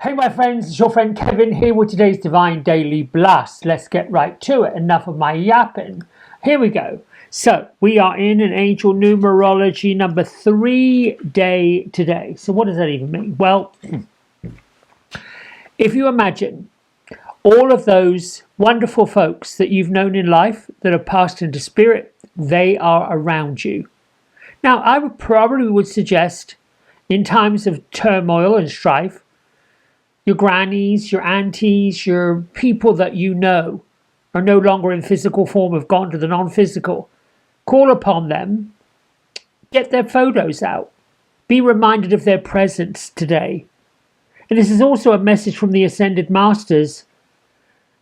Hey my friends, it's your friend Kevin here with today's Divine Daily Blast. Let's get right to it. Enough of my yapping. Here we go. So we are in an angel numerology number 3 day today. So what does that even mean? Well, if you imagine all of those wonderful folks that you've known in life that have passed into spirit, they are around you. Now, I would suggest in times of turmoil and strife, your grannies, your aunties, your people that you know are no longer in physical form, have gone to the non-physical. Call upon them, get their photos out, be reminded of their presence today. And this is also a message from the Ascended Masters,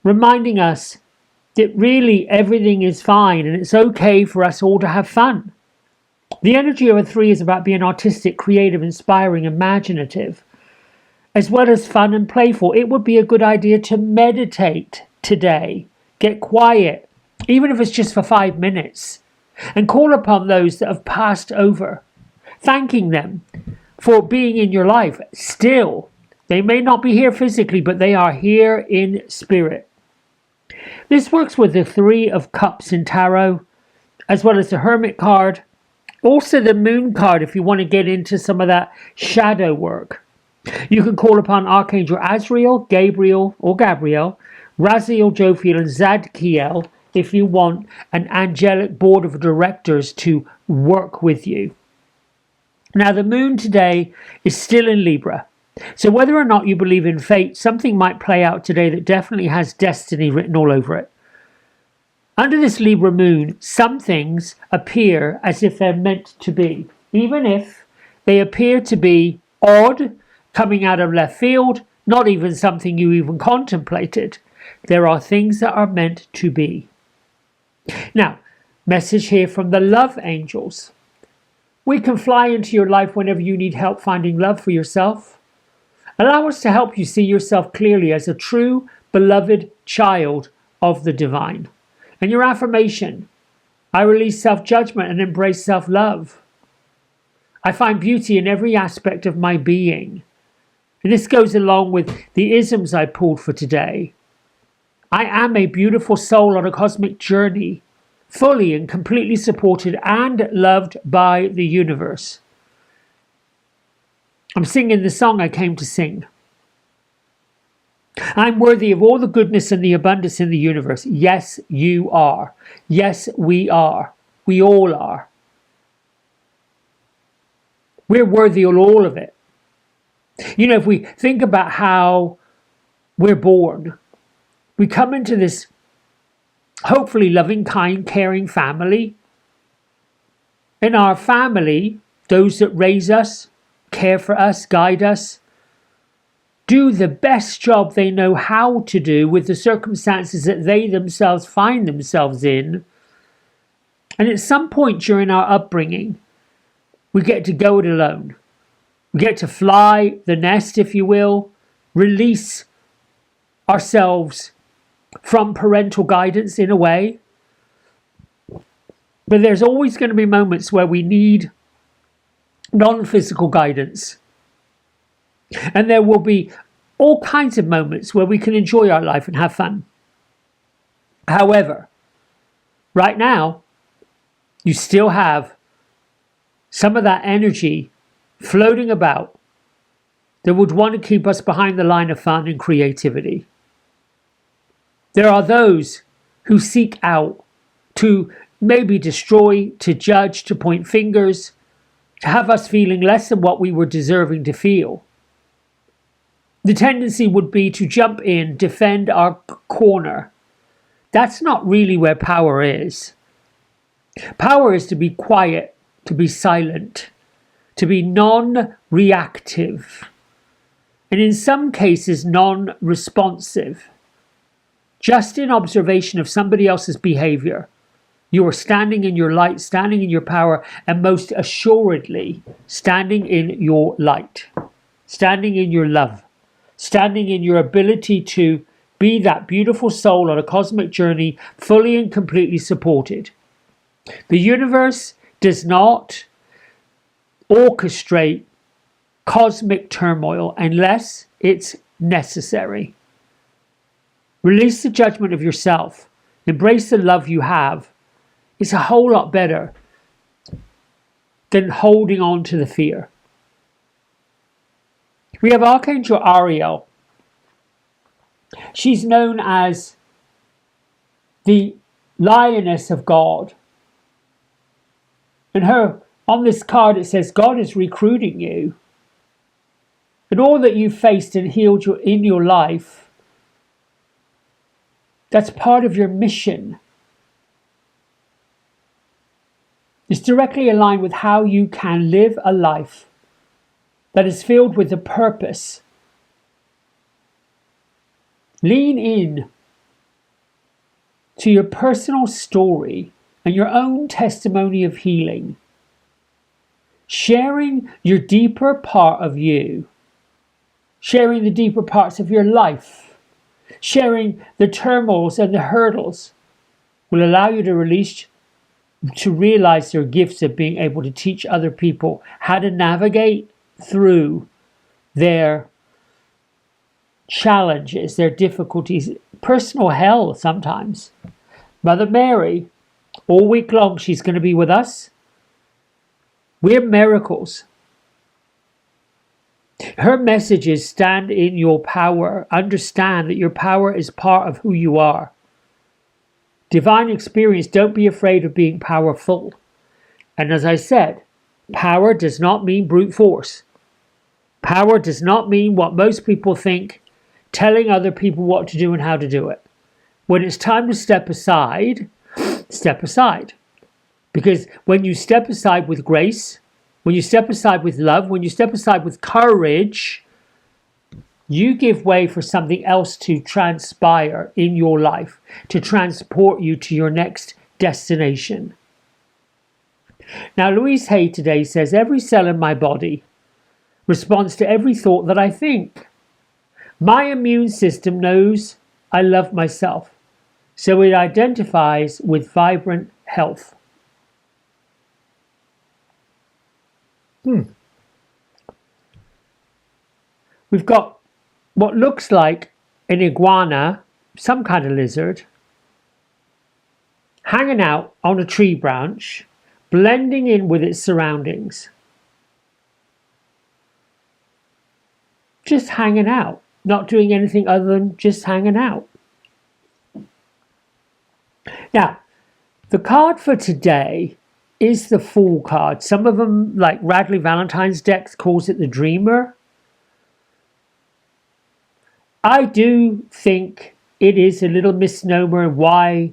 reminding us that really everything is fine and it's okay for us all to have fun. The energy of a 3 is about being artistic, creative, inspiring, imaginative, as well as fun and playful. It would be a good idea to meditate today. Get quiet, even if it's just for 5 minutes, and call upon those that have passed over, thanking them for being in your life. Still, they may not be here physically, but they are here in spirit. This works with the 3 of Cups in Tarot, as well as the Hermit card. Also the Moon card if you want to get into some of that shadow work. You can call upon Archangel Azrael, Gabriel or Gabriel, Raziel, Jophiel and Zadkiel if you want an angelic board of directors to work with you. Now the Moon today is still in Libra. So whether or not you believe in fate, something might play out today that definitely has destiny written all over it. Under this Libra moon, some things appear as if they're meant to be, even if they appear to be odd, coming out of left field, not even something you even contemplated. There are things that are meant to be. Now, message here from the love angels. We can fly into your life whenever you need help finding love for yourself. Allow us to help you see yourself clearly as a true, beloved child of the divine. And your affirmation: I release self-judgment and embrace self-love. I find beauty in every aspect of my being. And this goes along with the isms I pulled for today. I am a beautiful soul on a cosmic journey, fully and completely supported and loved by the universe. I'm singing the song I came to sing. I'm worthy of all the goodness and the abundance in the universe. Yes, you are. Yes, we are. We all are. We're worthy of all of it. You know, if we think about how we're born, we come into this hopefully loving, kind, caring family. In our family, those that raise us, care for us, guide us, do the best job they know how to do with the circumstances that they themselves find themselves in. And at some point during our upbringing, we get to go it alone. We get to fly the nest, if you will, release ourselves from parental guidance in a way. But there's always going to be moments where we need non-physical guidance. And there will be all kinds of moments where we can enjoy our life and have fun. However, right now, you still have some of that energy floating about that would want to keep us behind the line of fun and creativity. There are those who seek out to maybe destroy, to judge, to point fingers, to have us feeling less than what we were deserving to feel. The tendency would be to jump in, defend our corner. That's not really where power is. Power is to be quiet, to be silent, to be non-reactive, and in some cases non-responsive. Just in observation of somebody else's behavior, you are standing in your light, standing in your power, and most assuredly standing in your light, standing in your love, standing in your ability to be that beautiful soul on a cosmic journey, fully and completely supported. The universe does not orchestrate cosmic turmoil unless it's necessary. Release the judgment of yourself. Embrace the love you have. It's a whole lot better than holding on to the fear. We have Archangel Ariel. She's known as the Lioness of God. And on this card it says, God is recruiting you. And all that you've faced and healed in your life, that's part of your mission. It's directly aligned with how you can live a life that is filled with a purpose. Lean in to your personal story and your own testimony of healing. Sharing your deeper part of you. Sharing the deeper parts of your life. Sharing the turmoils and the hurdles will allow you to realize your gifts of being able to teach other people how to navigate through their challenges, their difficulties, personal hell sometimes. Mother Mary, all week long, she's going to be with us. We're miracles. Her message is stand in your power. Understand that your power is part of who you are. Divine experience, don't be afraid of being powerful. And as I said, power does not mean brute force. Power does not mean what most people think, telling other people what to do and how to do it. When it's time to step aside, step aside. Because when you step aside with grace, when you step aside with love, when you step aside with courage, you give way for something else to transpire in your life, to transport you to your next destination. Now, Louise Hay today says, every cell in my body responds to every thought that I think. My immune system knows I love myself, so it identifies with vibrant health. We've got what looks like an iguana, some kind of lizard, hanging out on a tree branch, blending in with its surroundings. Just hanging out, not doing anything other than just hanging out. Now, the card for today is the Fool card. Some of them, like Radley Valentine's deck, calls it the Dreamer. I do think it is a little misnomer why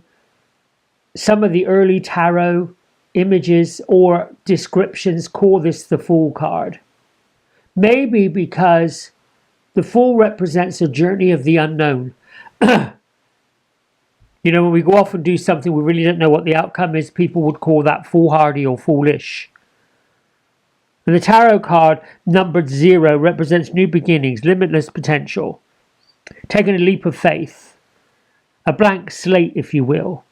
some of the early tarot images or descriptions call this the Fool card. Maybe because the Fool represents a journey of the unknown. You know, when we go off and do something we really don't know what the outcome is, people would call that foolhardy or foolish. And the tarot card numbered 0 represents new beginnings, limitless potential. Taking a leap of faith, a blank slate, if you will,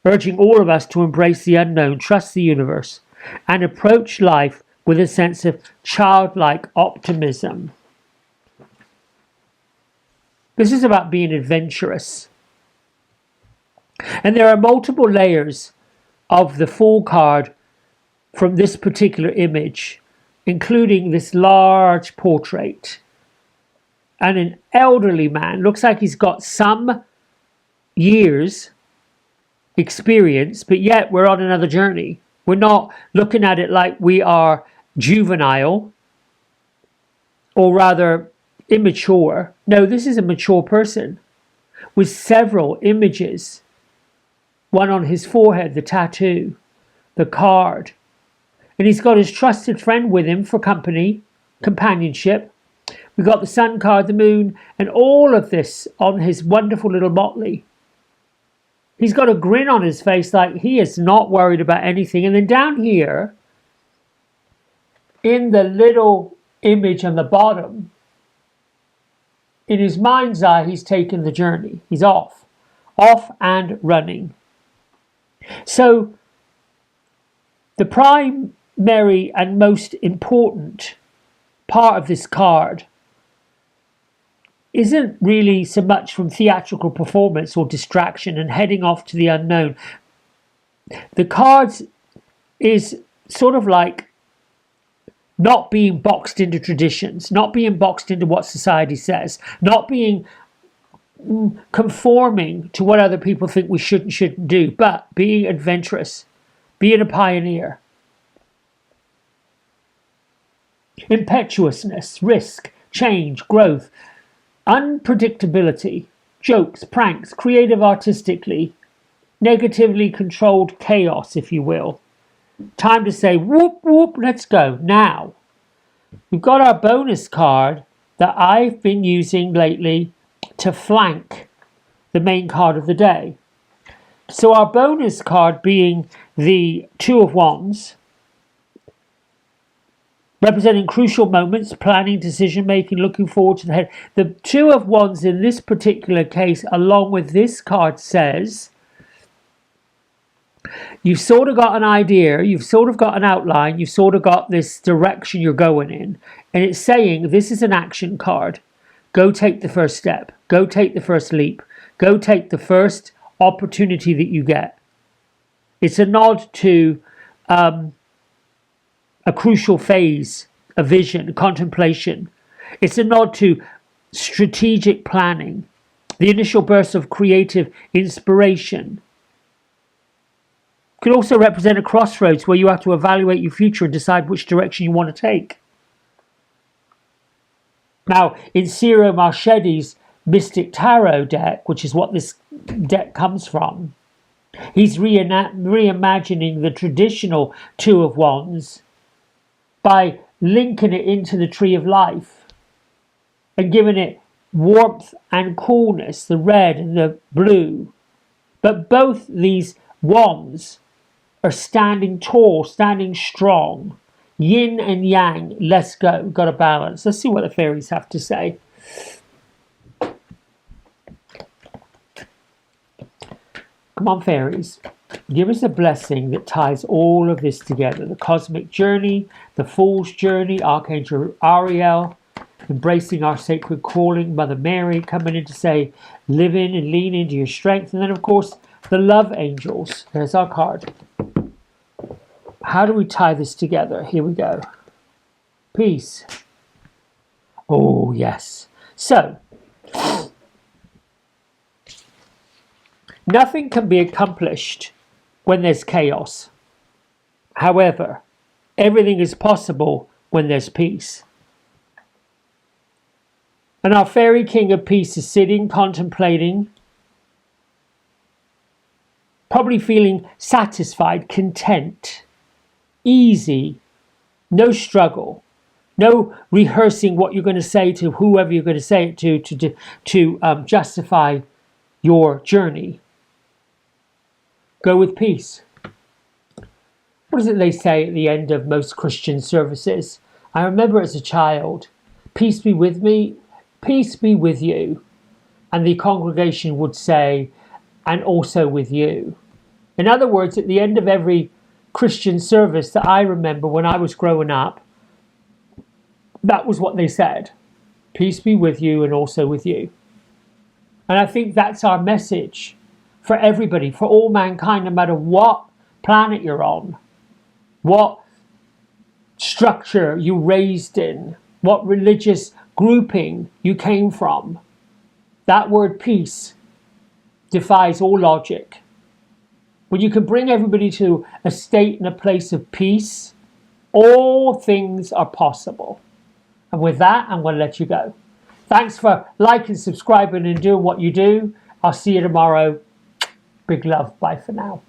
urging all of us to embrace the unknown, trust the universe, and approach life with a sense of childlike optimism. This is about being adventurous. And there are multiple layers of the Fool card from this particular image, including this large portrait. And an elderly man, looks like he's got some years experience, but yet we're on another journey. We're not looking at it like we are juvenile, or rather immature. No, this is a mature person with several images. One on his forehead, the tattoo, the card. And he's got his trusted friend with him for companionship. We've got the sun card, the moon, and all of this on his wonderful little motley. He's got a grin on his face like he is not worried about anything. And then down here, in the little image on the bottom, in his mind's eye, he's taken the journey. He's off and running. So, the primary and most important part of this card isn't really so much from theatrical performance or distraction and heading off to the unknown. The cards is sort of like not being boxed into traditions, not being boxed into what society says, not being conforming to what other people think we should and shouldn't do, but being adventurous, being a pioneer. Impetuousness, risk, change, growth, unpredictability, jokes, pranks, creative artistically, negatively controlled chaos, if you will. Time to say, whoop, whoop, let's go. Now, we've got our bonus card that I've been using lately to flank the main card of the day. So our bonus card being the Two of Wands, representing crucial moments, planning, decision-making, looking forward to the head. The Two of Wands in this particular case, along with this card, says you've sort of got an idea, you've sort of got an outline, you've sort of got this direction you're going in. And it's saying this is an action card. Go take the first step. Go take the first leap. Go take the first opportunity that you get. It's a nod to a crucial phase, a vision, a contemplation. It's a nod to strategic planning, the initial burst of creative inspiration. Could also represent a crossroads where you have to evaluate your future and decide which direction you want to take. Now, in Ciro Marchetti's Mystic Tarot deck, which is what this deck comes from, he's reimagining the traditional Two of Wands by linking it into the Tree of Life and giving it warmth and coolness, the red and the blue. But both these wands are standing tall, standing strong. Yin and yang, let's go, got a balance. Let's see what the fairies have to say. Come on, fairies. Give us a blessing that ties all of this together. The cosmic journey, the fool's journey, Archangel Ariel, embracing our sacred calling, Mother Mary coming in to say, live in and lean into your strength. And then, of course, the love angels. There's our card. How do we tie this together? Here we go. Peace. Oh, yes. So, nothing can be accomplished when there's chaos. However, everything is possible when there's peace. And our fairy king of peace is sitting, contemplating, probably feeling satisfied, content, easy, no struggle, no rehearsing what you're going to say to whoever you're going to say it to justify your journey. Go with peace. What is it they say at the end of most Christian services? I remember as a child, peace be with me, peace be with you. And the congregation would say, and also with you. In other words, at the end of every Christian service that I remember when I was growing up, that was what they said. Peace be with you and also with you. And I think that's our message for everybody, for all mankind, no matter what planet you're on, what structure you raised in, what religious grouping you came from. That word peace defies all logic. When you can bring everybody to a state and a place of peace, all things are possible. And with that, I'm going to let you go. Thanks for liking, subscribing, and doing what you do. I'll see you tomorrow. Big love. Bye for now.